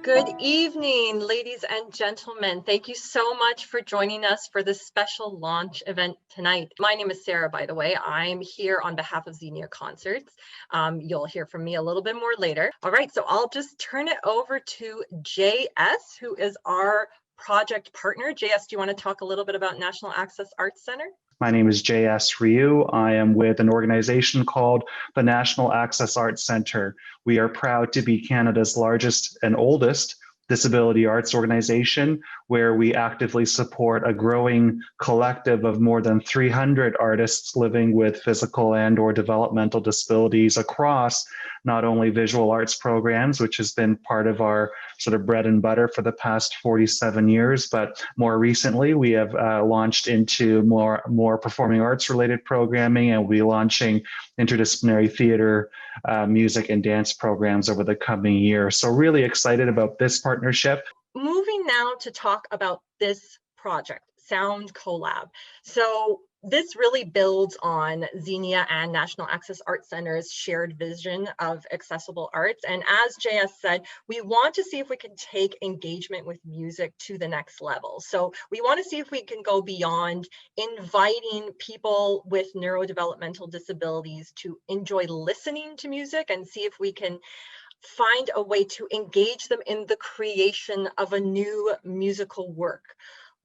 Good evening, ladies and gentlemen. Thank you so much for joining us for this special launch event tonight. My name is Sarah, by the way. I'm here on behalf of Xenia Concerts. You'll hear from me a little bit more later. All right, so I'll just turn it over to JS, who is our project partner. JS, do you want to talk a little bit about National Access Arts Center? My name is JS Ryu. I am with an organization called the National Access Arts Center. We are proud to be Canada's largest and oldest disability arts organization, where we actively support a growing collective of more than 300 artists living with physical and/or developmental disabilities across not only visual arts programs, which has been part of our sort of bread and butter for the past 47 years, but more recently we have launched into more performing arts related programming, and we'll be launching interdisciplinary theater, music and dance programs over the coming year. So really excited about this partnership. Moving now to talk about this project, sound.colLAB. So this really builds on Xenia and National Access Arts Center's shared vision of accessible arts. And as JS said, we want to see if we can take engagement with music to the next level. So we want to see if we can go beyond inviting people with neurodevelopmental disabilities to enjoy listening to music and see if we can find a way to engage them in the creation of a new musical work.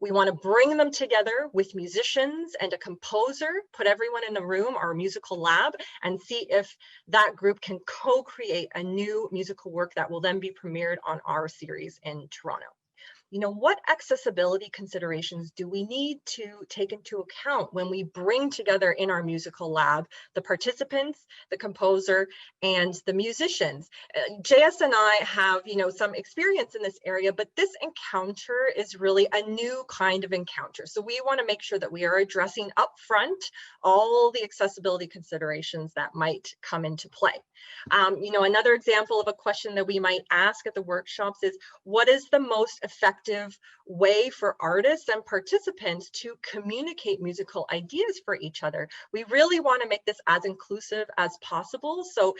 We want to bring them together with musicians and a composer, put everyone in a room, our musical lab, and see if that group can co-create a new musical work that will then be premiered on our series in Toronto. You know, what accessibility considerations do we need to take into account when we bring together in our musical lab the participants, the composer, and the musicians? JS and I have, some experience in this area, but this encounter is really a new kind of encounter. So we want to make sure that we are addressing upfront all the accessibility considerations that might come into play. Another example of a question that we might ask at the workshops is, what is the most effective way for artists and participants to communicate musical ideas for each other? We really want to make this as inclusive as possible. So,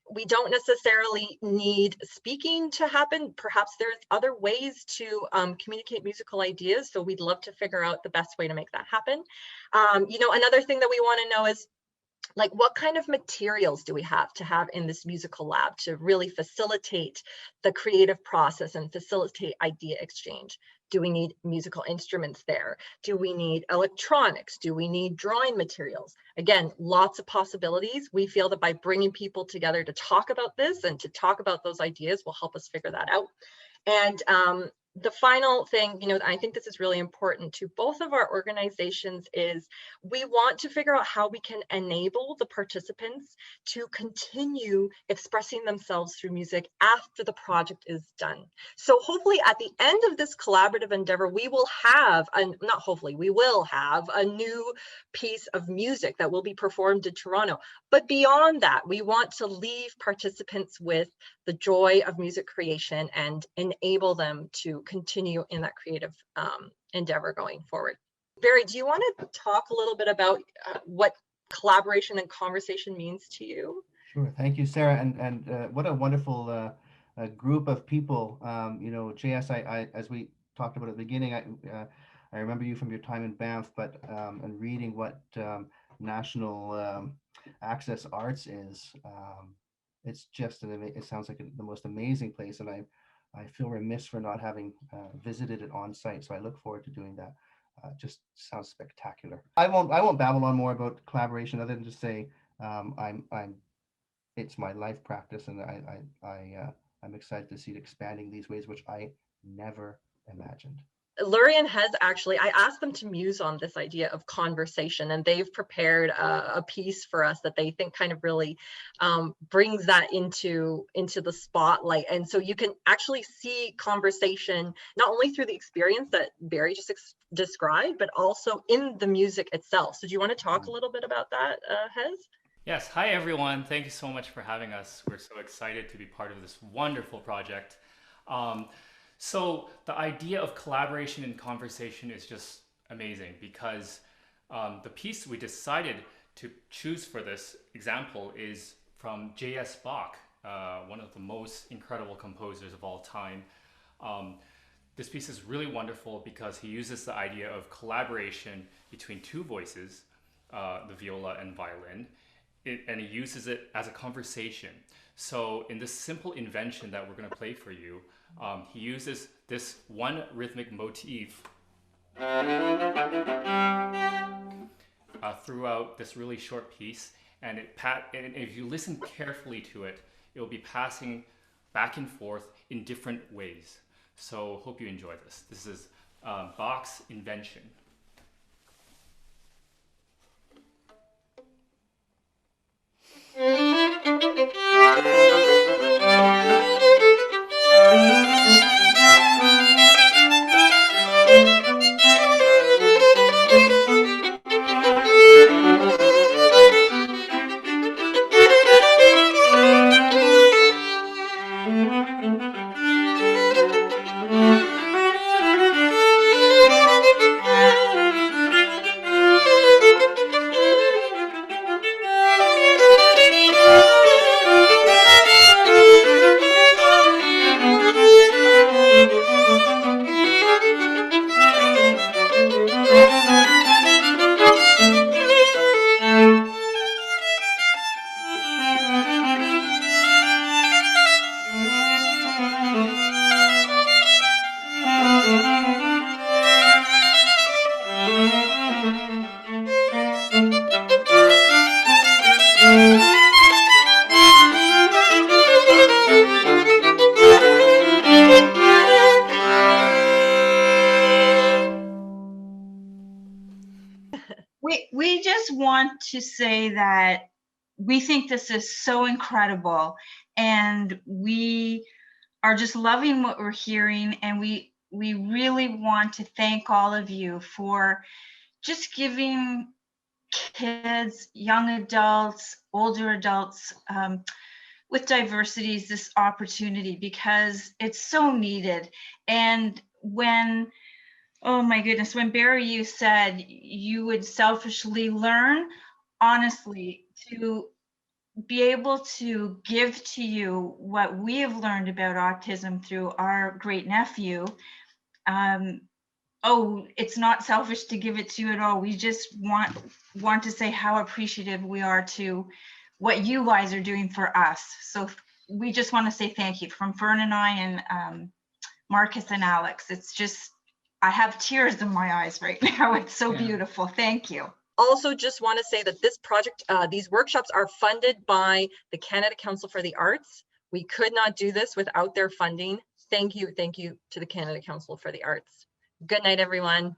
we don't necessarily need speaking to happen. Perhaps there's other ways to communicate musical ideas. So we'd love to figure out the best way to make that happen. Another thing that we want to know is, what kind of materials do we have to have in this musical lab to really facilitate the creative process and facilitate idea exchange? Do we need musical instruments there? Do we need electronics? Do we need drawing materials? Again, lots of possibilities. We feel that by bringing people together to talk about this and to talk about those ideas will help us figure that out. And the final thing, I think this is really important to both of our organizations, is we want to figure out how we can enable the participants to continue expressing themselves through music after the project is done. So hopefully at the end of this collaborative endeavor, we will have, we will have a new piece of music that will be performed in Toronto. But beyond that, we want to leave participants with the joy of music creation and enable them to continue in that creative endeavor going forward. Barry, do you want to talk a little bit about what collaboration and conversation means to you? Sure. Thank you, Sarah. And what a wonderful group of people. JS, I as we talked about at the beginning, I remember you from your time in Banff, but and reading what National Access Arts is. It's just it sounds like the most amazing place, and I feel remiss for not having visited it on site. So I look forward to doing that. Just sounds spectacular. I won't babble on more about collaboration other than to say it's my life practice, and I'm excited to see it expanding these ways, which I never imagined. Lurian has actually, I asked them to muse on this idea of conversation, and they've prepared a piece for us that they think kind of really brings that into the spotlight. And so you can actually see conversation not only through the experience that Barry just described, but also in the music itself. So do you want to talk a little bit about that, Hez? Yes. Hi, everyone. Thank you so much for having us. We're so excited to be part of this wonderful project. So the idea of collaboration and conversation is just amazing, because the piece we decided to choose for this example is from J.S. Bach. one of the most incredible composers of all time. This piece is really wonderful because he uses the idea of collaboration between two voices, the viola and violin, and he uses it as a conversation. So in this simple invention that we're going to play for you, he uses this one rhythmic motif throughout this really short piece, and and if you listen carefully to it, it will be passing back and forth in different ways. So hope you enjoy this. This is Bach's Invention. We just want to say that we think this is so incredible, and we are just loving what we're hearing, and we really want to thank all of you for just giving kids, young adults, older adults with diversities this opportunity, because it's so needed. And when, oh my goodness, when Barry, you said you would selfishly learn, honestly, to be able to give to you what we have learned about autism through our great nephew, oh, it's not selfish to give it to you at all. We just want to say how appreciative we are to what you guys are doing for us. So we just want to say thank you from Fern and I and Marcus and Alex. It's just, I have tears in my eyes right now. It's so beautiful. Thank you. Also, just want to say that this project, these workshops are funded by the Canada Council for the Arts. We could not do this without their funding. Thank you to the Canada Council for the Arts. Good night, everyone.